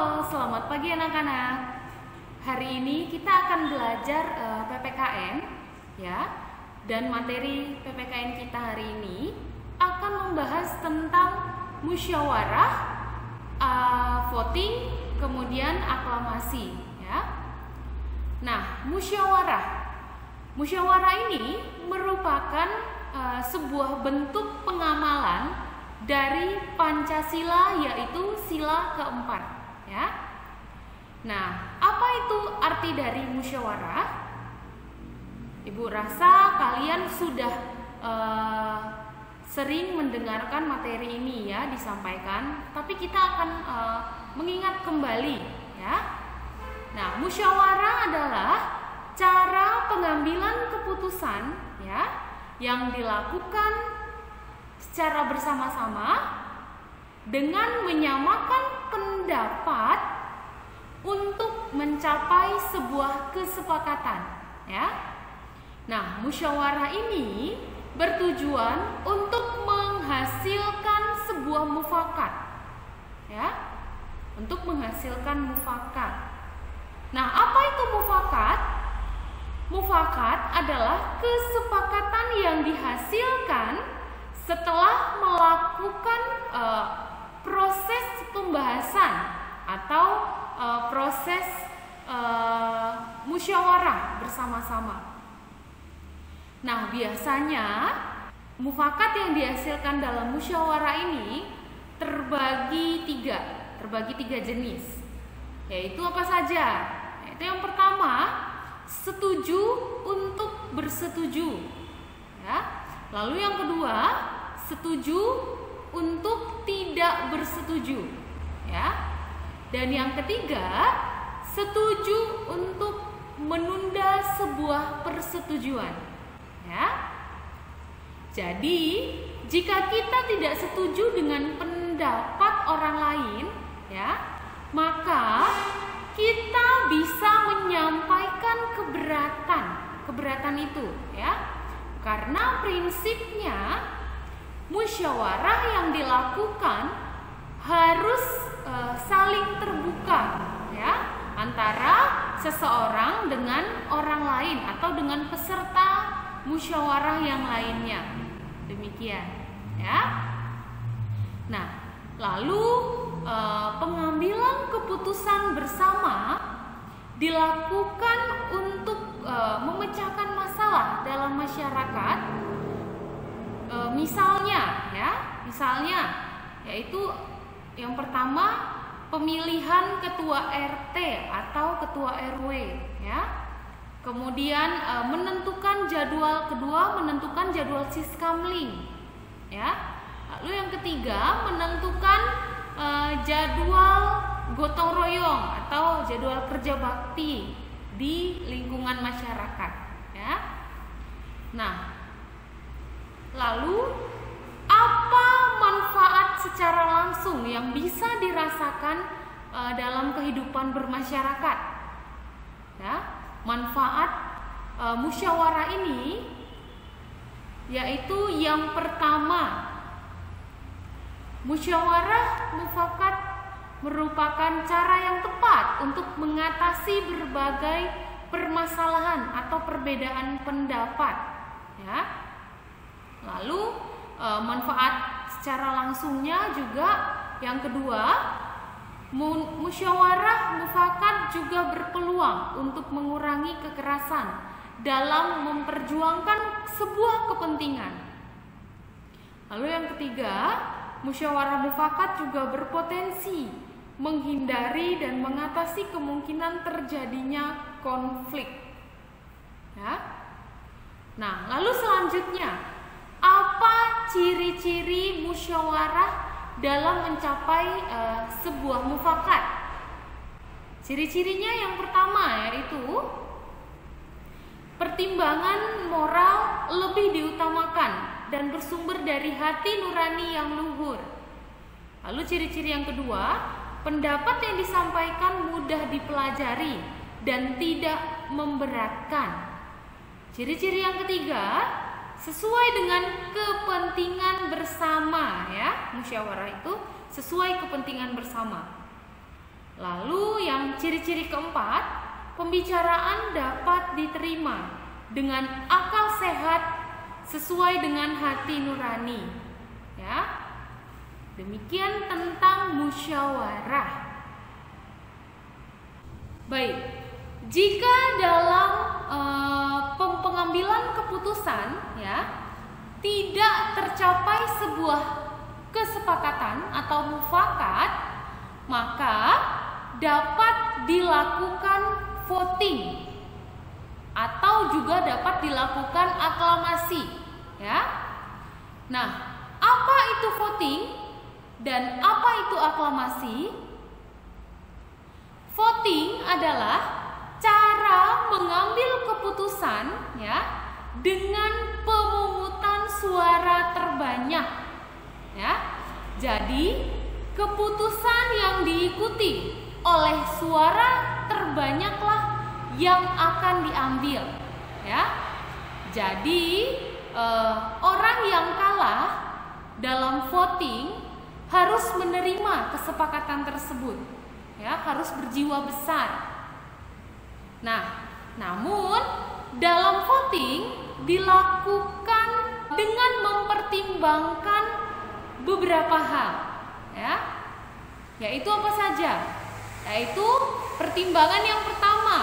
Halo, selamat pagi anak-anak. Hari ini kita akan belajar PPKN ya. Dan materi PPKN kita hari ini akan membahas tentang musyawarah, voting, kemudian aklamasi ya. Nah, musyawarah ini merupakan sebuah bentuk pengamalan dari Pancasila, yaitu sila keempat ya. Nah, apa itu arti dari musyawarah? Ibu rasa kalian sudah sering mendengarkan materi ini ya disampaikan, tapi kita akan mengingat kembali ya. Nah, musyawarah adalah cara pengambilan keputusan ya yang dilakukan secara bersama-sama dengan menyamakan pendapat untuk mencapai sebuah kesepakatan ya. Nah, musyawarah ini bertujuan untuk menghasilkan sebuah mufakat ya, untuk menghasilkan mufakat. Nah, apa itu mufakat? Mufakat adalah kesepakatan yang dihasilkan setelah melakukan proses pembahasan atau proses musyawarah bersama-sama. Nah, biasanya mufakat yang dihasilkan dalam musyawarah ini terbagi tiga jenis. Yaitu apa saja? Yaitu yang pertama, setuju untuk bersetuju ya. Lalu yang kedua, setuju untuk tidak bersetuju ya. Dan yang ketiga, setuju untuk menunda sebuah persetujuan ya. Jadi jika kita tidak setuju dengan pendapat orang lain ya, maka kita bisa menyampaikan keberatan itu ya. Karena prinsipnya musyawarah yang dilakukan harus saling terbuka ya, antara seseorang dengan orang lain atau dengan peserta musyawarah yang lainnya. Demikian ya. Nah, lalu pengambilan keputusan bersama dilakukan untuk memecahkan masalah dalam masyarakat. Misalnya yaitu yang pertama, pemilihan ketua RT atau ketua RW ya. Kemudian menentukan jadwal siskamling ya. Lalu yang ketiga, menentukan jadwal gotong royong atau jadwal kerja bakti di lingkungan masyarakat ya. Nah, lalu apa manfaat secara langsung yang bisa dirasakan dalam kehidupan bermasyarakat ya? Manfaat musyawarah ini yaitu yang pertama, musyawarah mufakat merupakan cara yang tepat untuk mengatasi berbagai permasalahan atau perbedaan pendapat ya. Lalu manfaat secara langsungnya juga yang kedua, musyawarah mufakat juga berpeluang untuk mengurangi kekerasan dalam memperjuangkan sebuah kepentingan. Lalu yang ketiga, musyawarah mufakat juga berpotensi menghindari dan mengatasi kemungkinan terjadinya konflik ya. Nah, lalu selanjutnya, apa ciri-ciri musyawarah dalam mencapai sebuah mufakat? Ciri-cirinya yang pertama yaitu pertimbangan moral lebih diutamakan dan bersumber dari hati nurani yang luhur. Lalu ciri-ciri yang kedua, pendapat yang disampaikan mudah dipelajari dan tidak memberatkan. Ciri-ciri yang ketiga, sesuai dengan kepentingan bersama ya. Musyawarah itu sesuai kepentingan bersama. Lalu yang ciri-ciri keempat, pembicaraan dapat diterima dengan akal sehat sesuai dengan hati nurani. Ya. Demikian tentang musyawarah. Baik, jika dalam pengambilan keputusan ya tidak tercapai sebuah kesepakatan atau mufakat, maka dapat dilakukan voting atau juga dapat dilakukan aklamasi ya. Nah, apa itu voting dan apa itu aklamasi? Voting adalah cara mengambil keputusan ya dengan pemungutan suara terbanyak ya. Jadi keputusan yang diikuti oleh suara terbanyaklah yang akan diambil ya. Jadi orang yang kalah dalam voting harus menerima kesepakatan tersebut ya, harus berjiwa besar. Nah, namun dalam voting dilakukan dengan mempertimbangkan beberapa hal ya. Yaitu apa saja? Yaitu pertimbangan yang pertama,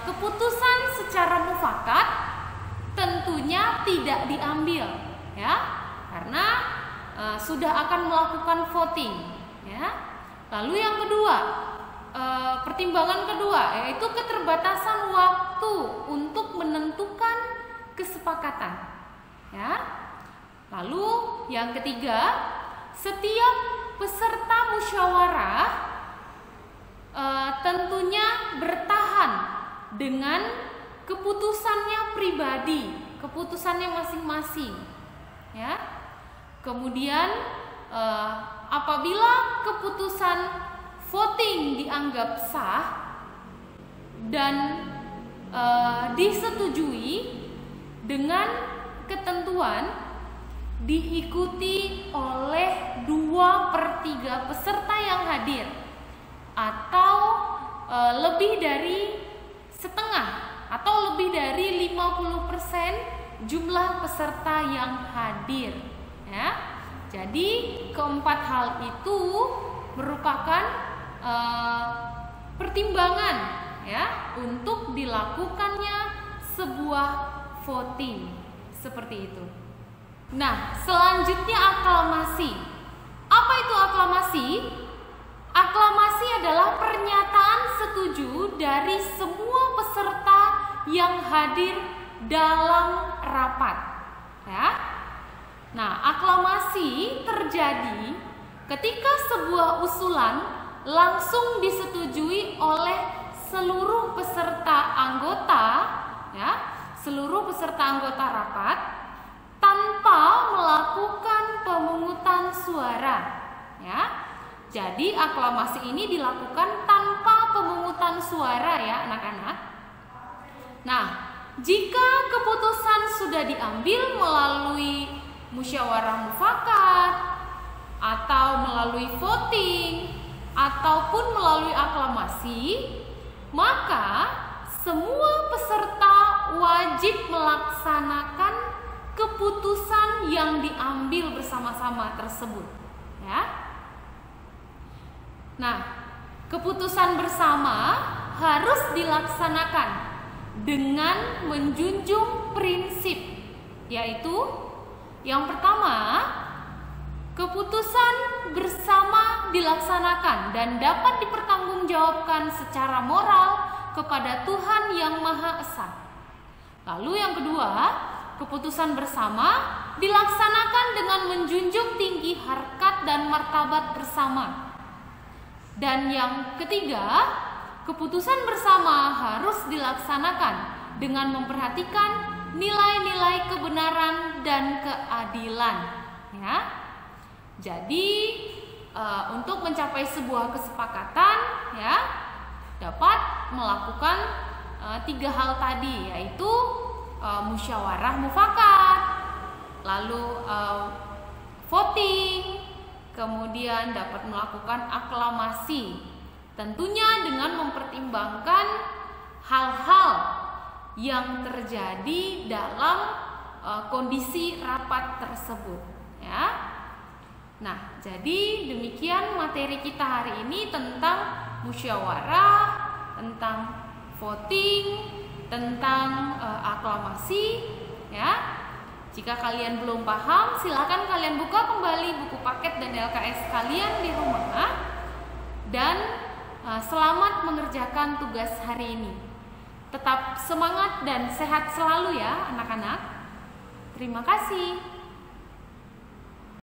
keputusan secara mufakat tentunya tidak diambil ya, karena sudah akan melakukan voting ya. Lalu yang kedua, pertimbangan kedua yaitu keterbatasan waktu untuk menentukan kesepakatan ya. Lalu yang ketiga, setiap peserta musyawarah tentunya bertahan dengan keputusannya pribadi, keputusannya masing-masing ya. Kemudian apabila keputusan voting dianggap sah dan disetujui dengan ketentuan, diikuti oleh 2/3 peserta yang hadir atau lebih dari setengah atau lebih dari 50% jumlah peserta yang hadir ya. Jadi keempat hal itu merupakan pertimbangan ya untuk dilakukannya sebuah voting seperti itu. Nah, selanjutnya aklamasi. Apa itu aklamasi? Aklamasi adalah pernyataan setuju dari semua peserta yang hadir dalam rapat ya. Nah, aklamasi terjadi ketika sebuah usulan langsung disetujui oleh seluruh peserta anggota ya, seluruh peserta anggota rapat tanpa melakukan pemungutan suara ya. Jadi aklamasi ini dilakukan tanpa pemungutan suara ya anak-anak. Nah, jika keputusan sudah diambil melalui musyawarah mufakat atau melalui voting ataupun melalui aklamasi, maka semua peserta wajib melaksanakan keputusan yang diambil bersama-sama tersebut ya. Nah, keputusan bersama harus dilaksanakan dengan menjunjung prinsip, yaitu yang pertama, keputusan bersama dilaksanakan dan dapat dipertanggungjawabkan secara moral kepada Tuhan Yang Maha Esa. Lalu yang kedua, keputusan bersama dilaksanakan dengan menjunjung tinggi harkat dan martabat bersama. Dan yang ketiga, keputusan bersama harus dilaksanakan dengan memperhatikan nilai-nilai kebenaran dan keadilan ya. Jadi untuk mencapai sebuah kesepakatan ya dapat melakukan 3 hal tadi, yaitu musyawarah mufakat, lalu voting, kemudian dapat melakukan aklamasi. Tentunya dengan mempertimbangkan hal-hal yang terjadi dalam kondisi rapat tersebut, ya. Nah, jadi demikian materi kita hari ini tentang musyawarah, tentang voting, tentang aklamasi, ya. Jika kalian belum paham, silakan kalian buka kembali buku paket dan LKS kalian di rumah. Dan selamat mengerjakan tugas hari ini. Tetap semangat dan sehat selalu ya anak-anak. Terima kasih.